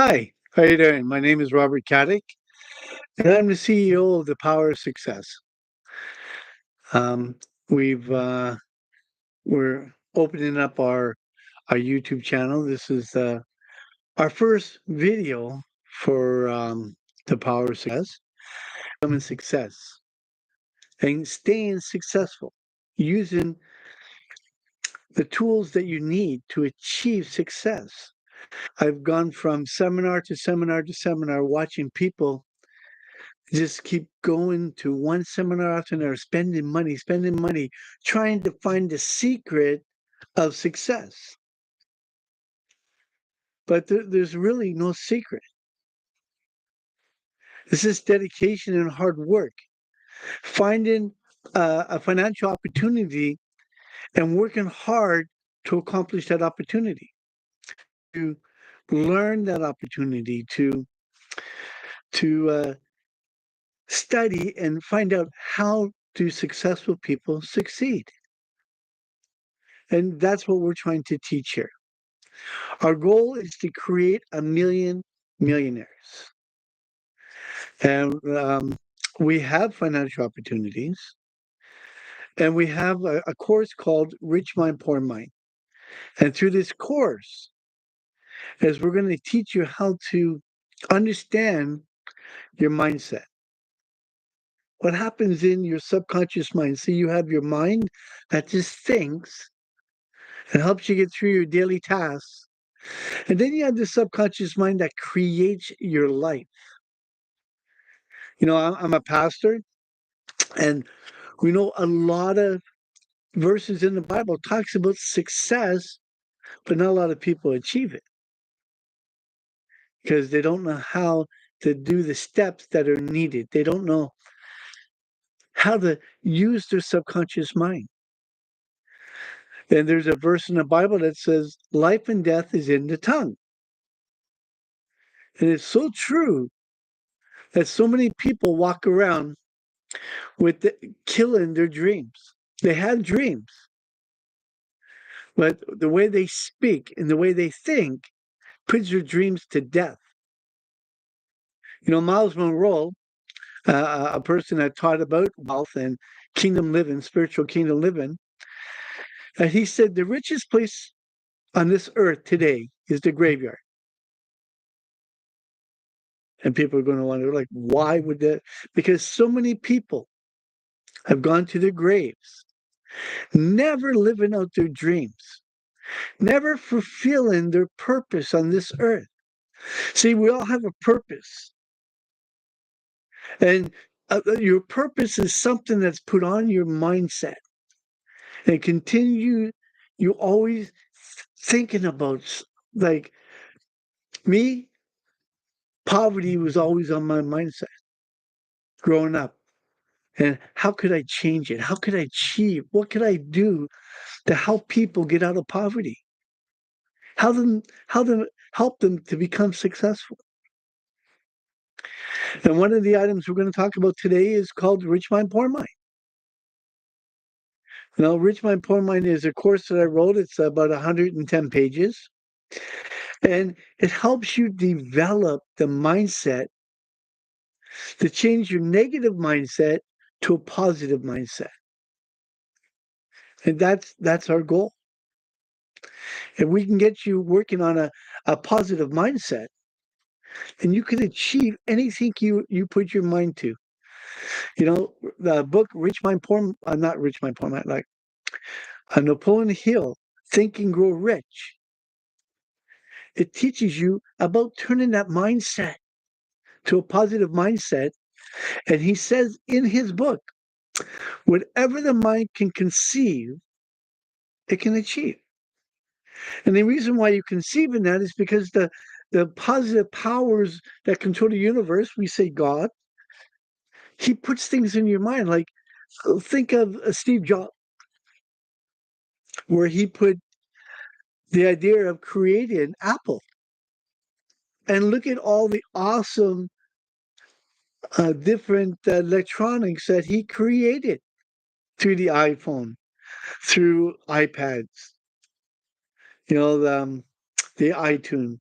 Hi, how you doing? My name is Robert Caddick, and I'm the CEO of the Power of Success. Um, we've we're opening up our YouTube channel. This is our first video for the Power of Success, becoming success, and staying successful, using the tools that you need to achieve success. I've gone from seminar to seminar to seminar, watching people just keep going to one seminar after another, spending money, trying to find the secret of success. But there's really no secret. This is dedication and hard work, finding a financial opportunity and working hard to accomplish that opportunity, to learn that opportunity, to study and find out how do successful people succeed. And that's what we're trying to teach here. Our goal is to create a million millionaires. And we have financial opportunities. And we have a course called Rich Mind, Poor Mind. And through this course, is we're going to teach you how to understand your mindset. What happens in your subconscious mind? So you have your mind that just thinks and helps you get through your daily tasks. And then you have the subconscious mind that creates your life. I'm a pastor, and we know a lot of verses in the Bible talks about success, but not a lot of people achieve it because they don't know how to do the steps that are needed. They don't know how to use their subconscious mind. And there's a verse in the Bible that says, life and death is in the tongue. And it's so true that so many people walk around with killing their dreams. They have dreams, but the way they speak and the way they think puts your dreams to death. Miles Monroe, a person that taught about wealth and kingdom living, spiritual kingdom living, he said the richest place on this earth today is the graveyard. And people are going to wonder, like, why would that? Because so many people have gone to their graves, never living out their dreams, never fulfilling their purpose on this earth. See, we all have a purpose. And your purpose is something that's put on your mindset and continue you always thinking about, like me, poverty was always on my mindset growing up. And how could I change it? How could I achieve? What could I do to help people get out of poverty? How them help them to become successful? And one of the items we're going to talk about today is called Rich Mind, Poor Mind. Now, Rich Mind, Poor Mind is a course that I wrote. It's about 110 pages. And it helps you develop the mindset to change your negative mindset to a positive mindset. And that's our goal. If we can get you working on a positive mindset, then you can achieve anything you put your mind to. The book Rich Mind Poor, not Rich Mind Poor Mind, like Napoleon Hill, Think and Grow Rich. It teaches you about turning that mindset to a positive mindset. And he says in his book, whatever the mind can conceive, it can achieve. And the reason why you conceive in that is because the positive powers that control the universe, we say God, he puts things in your mind. Like, think of Steve Jobs, where he put the idea of creating Apple. And look at all the awesome different electronics that he created through the iPhone, through iPads, the iTunes.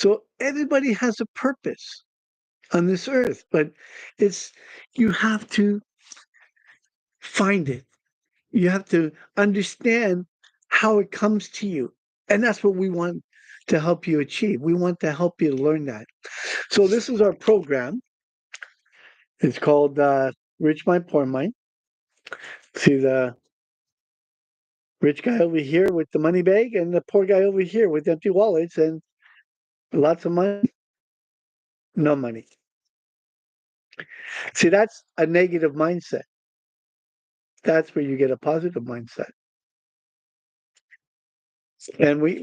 So everybody has a purpose on this earth, but it's you have to find it. You have to understand how it comes to you. And that's what we want to help you achieve. We want to help you learn that. So this is our program. It's called Rich Mind, Poor Mind. See the rich guy over here with the money bag and the poor guy over here with empty wallets and lots of money, no money. See, that's a negative mindset. That's where you get a positive mindset. And we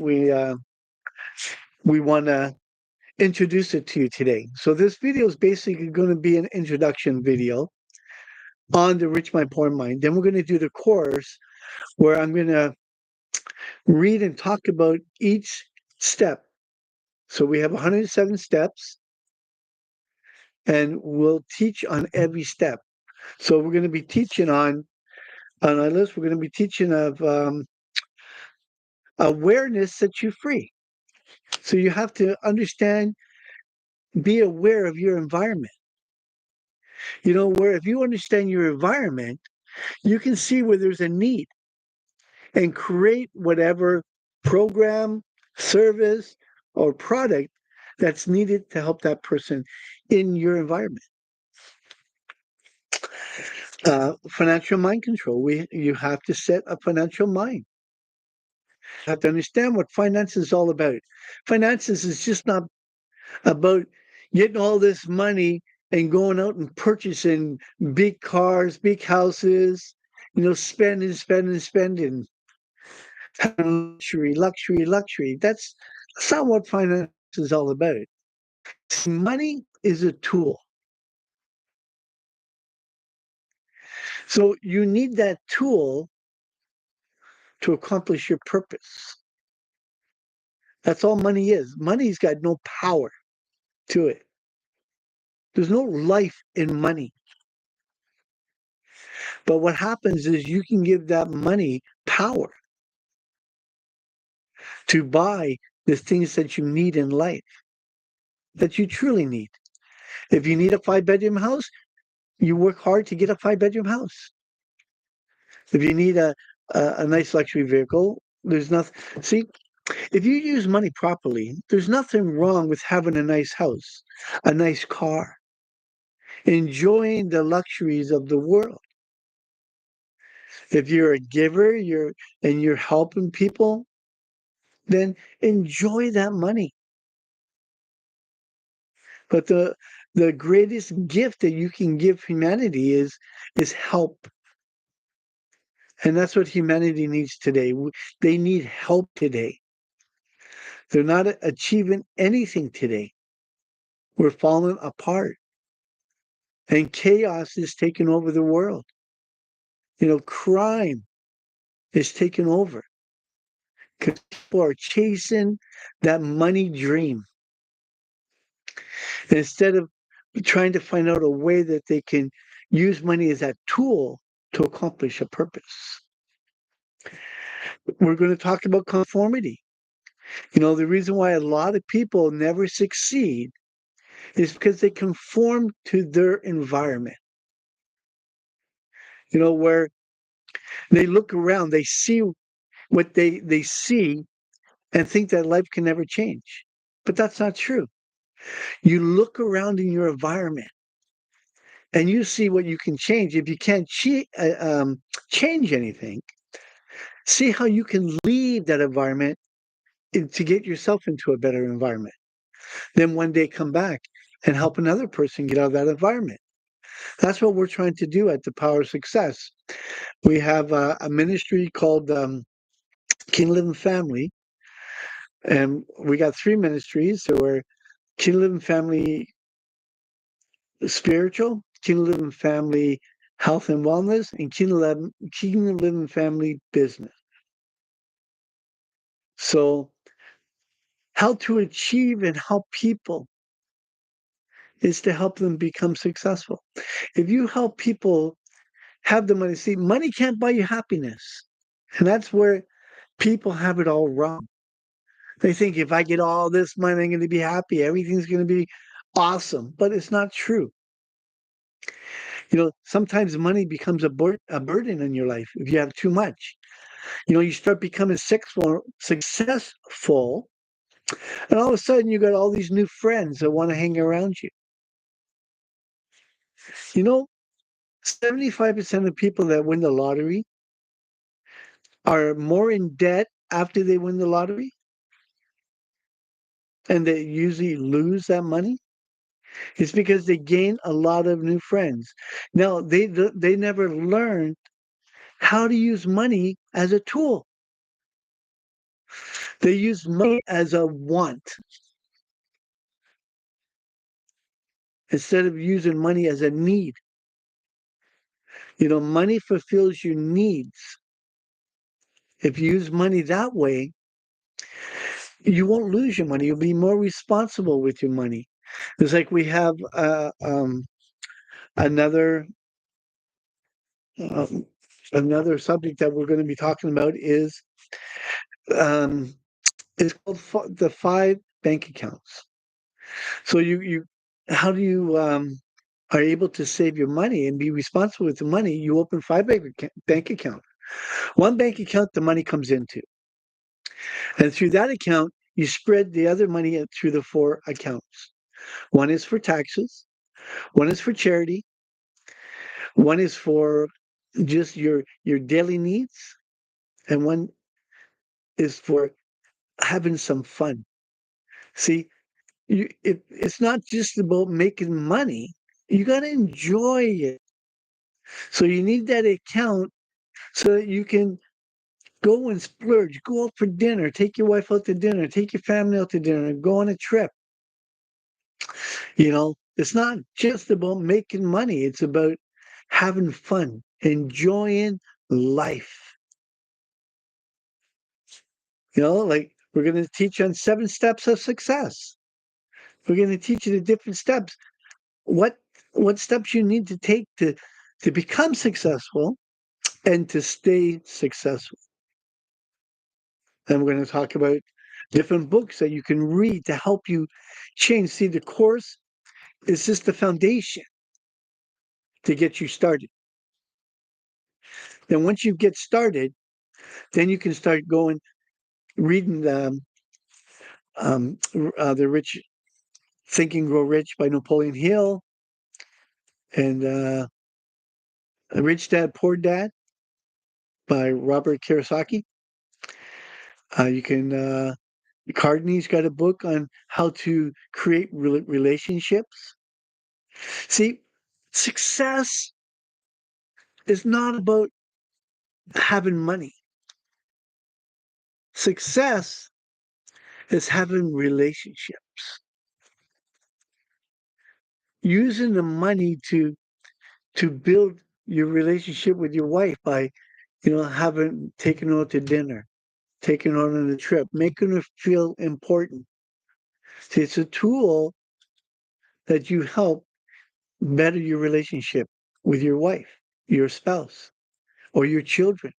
want to introduce it to you today. So this video is basically going to be an introduction video on the Rich Mind Poor Mind. Then we're going to do the course where I'm going to read and talk about each step. So we have 107 steps, and we'll teach on every step. So we're going to be teaching on our list. We're going to be teaching of awareness sets you free. So you have to understand, be aware of your environment. You know, where if you understand your environment, you can see where there's a need and create whatever program, service, or product that's needed to help that person in your environment. Financial mind control. You have to set a financial mind. You have to understand what finance is all about. Finances is just not about getting all this money and going out and purchasing big cars, big houses, spending, spending, spending, having luxury, luxury, luxury. That's not what finance is all about. Money is a tool. So you need that tool to accomplish your purpose. That's all money is. Money's got no power to it. There's no life in money. But what happens is you can give that money power to buy the things that you need in life, that you truly need. If you need a 5-bedroom house, you work hard to get a 5-bedroom house. If you need a nice luxury vehicle, there's nothing. See, if you use money properly, there's nothing wrong with having a nice house, a nice car, enjoying the luxuries of the world. If you're a giver, you're helping people, then enjoy that money. But the greatest gift that you can give humanity is help. And that's what humanity needs today. They need help today. They're not achieving anything today. We're falling apart. And chaos is taking over the world. Crime is taking over because people are chasing that money dream instead of trying to find out a way that they can use money as a tool to accomplish a purpose. We're going to talk about conformity. The reason why a lot of people never succeed is because they conform to their environment. Where they look around, they see what they see and think that life can never change. But that's not true. You look around in your environment and you see what you can change. If you can't change anything, see how you can leave that environment to get yourself into a better environment. Then one day come back and help another person get out of that environment. That's what we're trying to do at the Power of Success. We have a ministry called King Living Family, and we got 3 ministries. So we're King Living Family Spiritual, King Living Family Health and Wellness, and King Living Family Business. So how to achieve and help people is to help them become successful. If you help people have the money, see, money can't buy you happiness. And that's where people have it all wrong. They think if I get all this money, I'm going to be happy. Everything's going to be awesome. But it's not true. Sometimes money becomes a burden in your life if you have too much. You start becoming successful, and all of a sudden you got all these new friends that want to hang around you. You know, 75% of people that win the lottery are more in debt after they win the lottery, and they usually lose that money. It's because they gain a lot of new friends. Now, they never learned how to use money as a tool. They use money as a want instead of using money as a need. Money fulfills your needs. If you use money that way, you won't lose your money. You'll be more responsible with your money. It's like we have another um, another subject that we're going to be talking about um, is called the five bank accounts. So you how do you are able to save your money and be responsible with the money? You open five bank account. One bank account the money comes into, and through that account you spread the other money through the four accounts. One is for taxes, one is for charity, one is for just your daily needs, and one is for having some fun. See, it's not just about making money. You got to enjoy it. So you need that account so that you can go and splurge, go out for dinner, take your wife out to dinner, take your family out to dinner, go on a trip. It's not just about making money. It's about having fun, enjoying life. Like we're going to teach on 7 steps of success. We're going to teach you the different steps. What what steps you need to take to become successful and to stay successful. And we're going to talk about different books that you can read to help you change. See, the course is just the foundation to get you started. Then once you get started, then you can start going reading the Rich Think and Grow Rich by Napoleon Hill and Rich Dad Poor Dad by Robert Kiyosaki. You can Cardney's got a book on how to create relationships. See, success is not about having money. Success is having relationships. Using the money to build your relationship with your wife by, having taken her out to dinner, taking her on a trip, making her feel important. See, it's a tool that you help better your relationship with your wife, your spouse, or your children.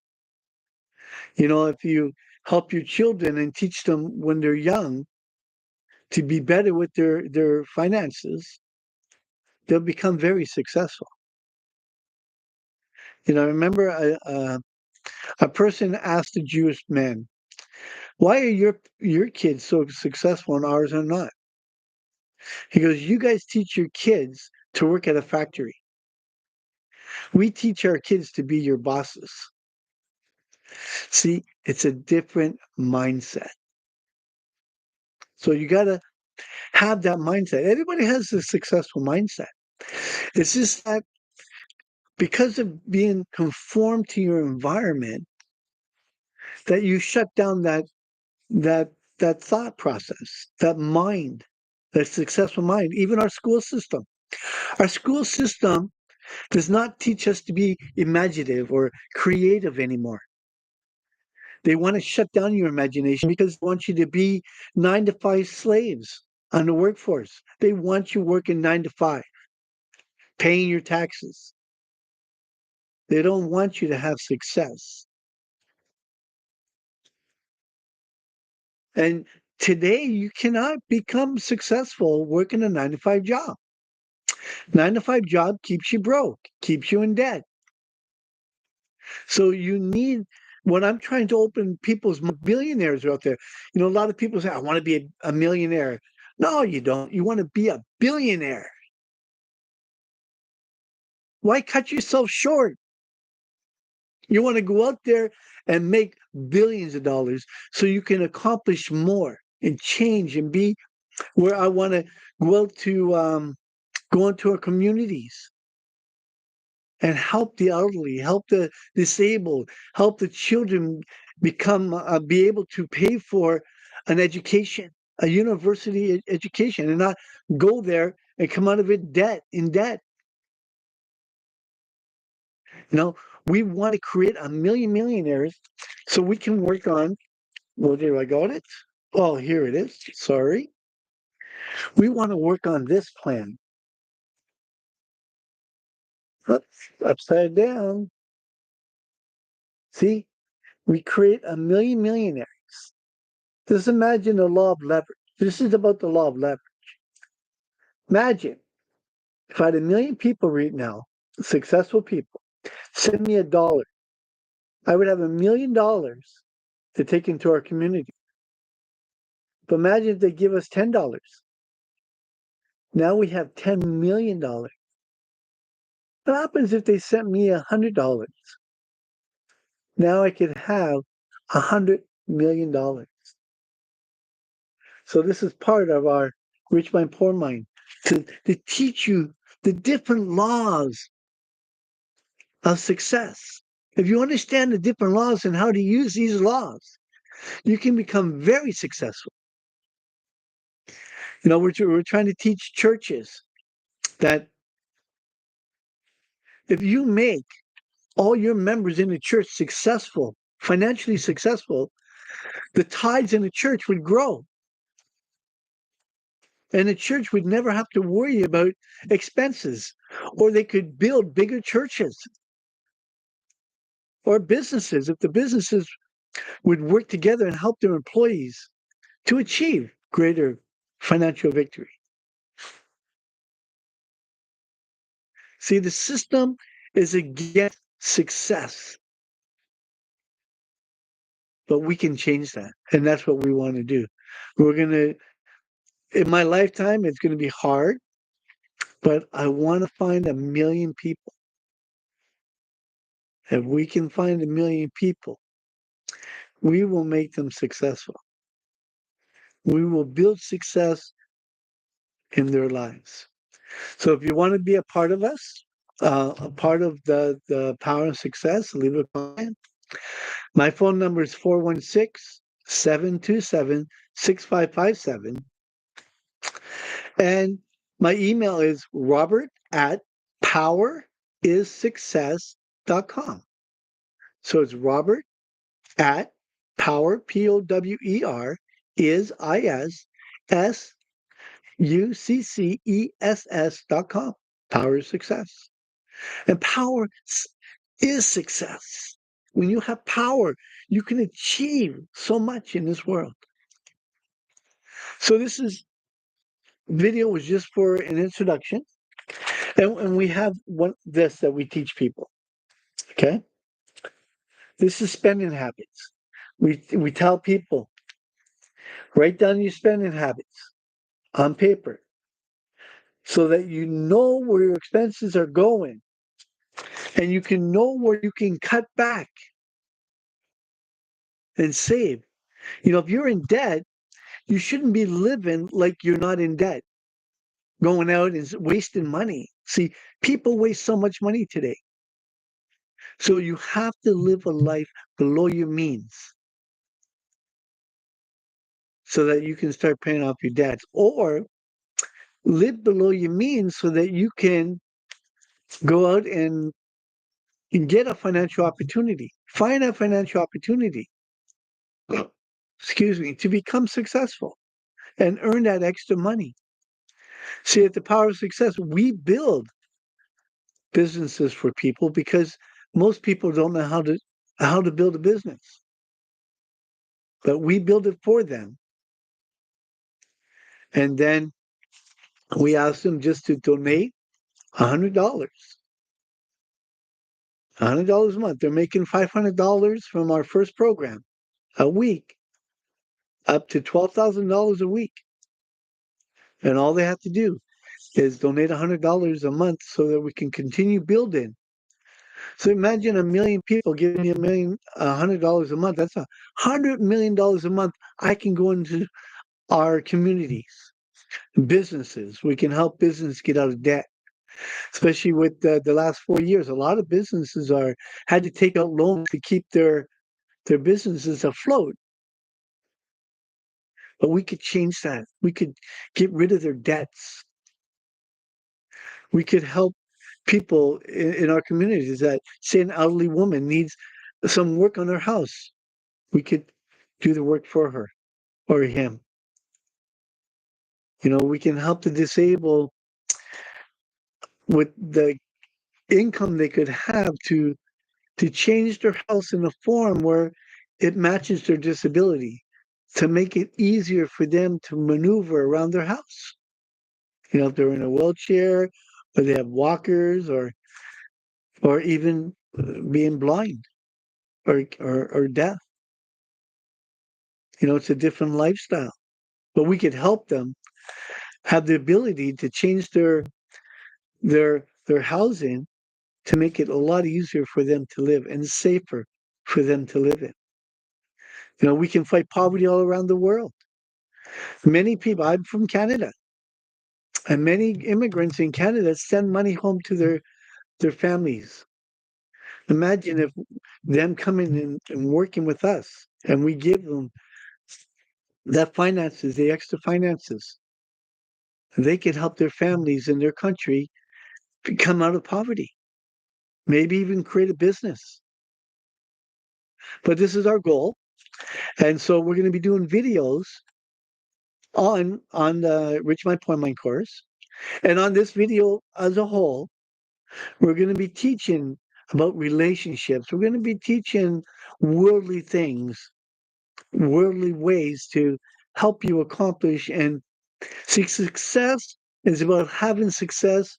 If you help your children and teach them when they're young to be better with their finances, they'll become very successful. I remember a person asked a Jewish man, "Why are your kids so successful and ours are not?" He goes, "You guys teach your kids to work at a factory. We teach our kids to be your bosses." See, it's a different mindset. So you got to have that mindset. Everybody has a successful mindset. It's just that because of being conformed to your environment, that you shut down that that thought process, that mind, that successful mind. Even our school system. Our school system does not teach us to be imaginative or creative anymore. They want to shut down your imagination because they want you to be 9 to 5 slaves on the workforce. They want you working 9 to 5, paying your taxes. They don't want you to have success. And Today, you cannot become successful working a 9 to 5 job. 9 to 5 job keeps you broke, keeps you in debt. So you need what I'm trying to open people's billionaires are out there. A lot of people say, I want to be a millionaire. No, you don't. You want to be a billionaire. Why cut yourself short? You want to go out there and make billions of dollars so you can accomplish more and change and be where I want to go out to go into our communities and help the elderly, help the disabled, help the children be able to pay for an education, a university education, and not go there and come out of it in debt. You know, we want to create a million millionaires so we can work on. Well, there I got it. Oh, here it is. Sorry. We want to work on this plan. Oops, upside down. See, we create a million millionaires. Just imagine the law of leverage. This is about the law of leverage. Imagine if I had a million people right now, successful people, send me $1. I would have $1 million to take into our community. But imagine if they give us $10. Now we have $10 million. What happens if they sent me $100? Now I could have $100 million. So this is part of our Rich Mind, Poor Mind to teach you the different laws of success. If you understand the different laws and how to use these laws, you can become very successful. We're trying to teach churches that if you make all your members in the church successful, financially successful, the tithes in the church would grow. And the church would never have to worry about expenses, or they could build bigger churches or businesses if the businesses would work together and help their employees to achieve greater financial victory. See, the system is against success, but we can change that. And that's what we want to do. We're going to, in my lifetime, it's going to be hard, but I want to find a million people. If we can find a million people, we will make them successful. We will build success in their lives. So if you want to be a part of us, a part of the Power of Success, leave a comment. My phone number is 416-727-6557. And my email is robert@powerissuccess.com. So it's Robert at power, POWER, ISSUCCESS.com. Power is success. And power is success. When you have power, you can achieve so much in this world. So video was just for an introduction. And we have this that we teach people. Okay? This is spending habits. We tell people, write down your spending habits on paper so that you know where your expenses are going and you can know where you can cut back and save. If you're in debt, you shouldn't be living like you're not in debt, going out and wasting money. See, people waste so much money today. So you have to live a life below your means so that you can start paying off your debts, or live below your means so that you can go out and get a financial opportunity, find a financial opportunity, excuse me, to become successful and earn that extra money. See, at the Power of Success, we build businesses for people because most people don't know how to build a business. But we build it for them And then we ask them just to donate $100, $100 a month. They're making $500 from our first program a week, up to $12,000 a week. And all they have to do is donate $100 a month so that we can continue building. So imagine a million people giving me $100 a month. That's $100 million a month. I can go into our communities, businesses. We can help business get out of debt, especially with the last 4 years. A lot of businesses are had to take out loans to keep their businesses afloat. But we could change that. We could get rid of their debts. We could help people in our communities that say an elderly woman needs some work on her house. We could do the work for her or him. We can help the disabled with the income they could have to change their house in a form where it matches their disability, to make it easier for them to maneuver around their house. If they're in a wheelchair, or they have walkers, or even being blind or deaf. It's a different lifestyle. But we could help them have the ability to change their housing to make it a lot easier for them to live and safer for them to live in. We can fight poverty all around the world. Many people, I'm from Canada, and many immigrants in Canada send money home to their families. Imagine if them coming in and working with us, and we give them that finances, the extra finances. They can help their families in their country come out of poverty, maybe even create a business. But this is our goal. And so we're going to be doing videos on the Rich My Point Mind course. And on this video as a whole, we're going to be teaching about relationships. We're going to be teaching worldly things, worldly ways to help you accomplish. And see, success is about having success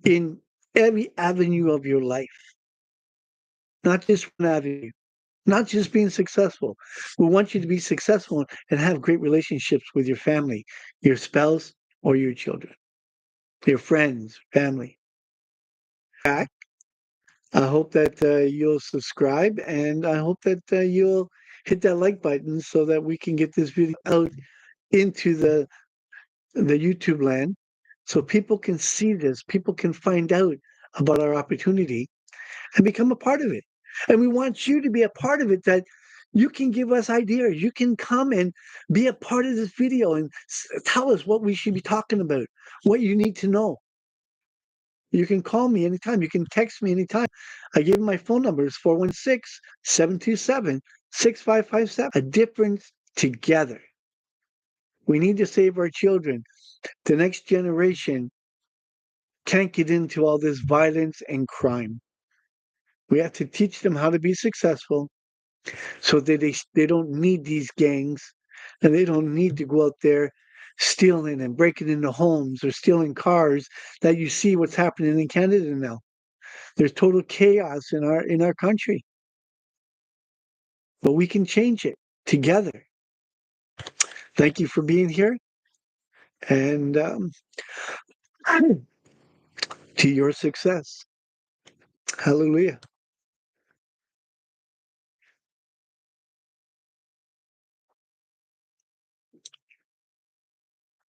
in every avenue of your life, not just one avenue, not just being successful. We want you to be successful and have great relationships with your family, your spouse, or your children, your friends, family. Back. I hope that you'll subscribe, and I hope that you'll hit that like button so that we can get this video out into the YouTube land, so people can see this, people can find out about our opportunity and become a part of it. And we want you to be a part of it, that you can give us ideas. You can come and be a part of this video and tell us what we should be talking about, what you need to know. You can call me anytime. You can text me anytime. I gave my phone number. It's 416-727-6557. A difference together. We need to save our children. The next generation can't get into all this violence and crime. We have to teach them how to be successful so that they don't need these gangs, and they don't need to go out there stealing and breaking into homes or stealing cars. That you see what's happening in Canada now. There's total chaos in our country. But we can change it together. Thank you for being here, and to your success. Hallelujah.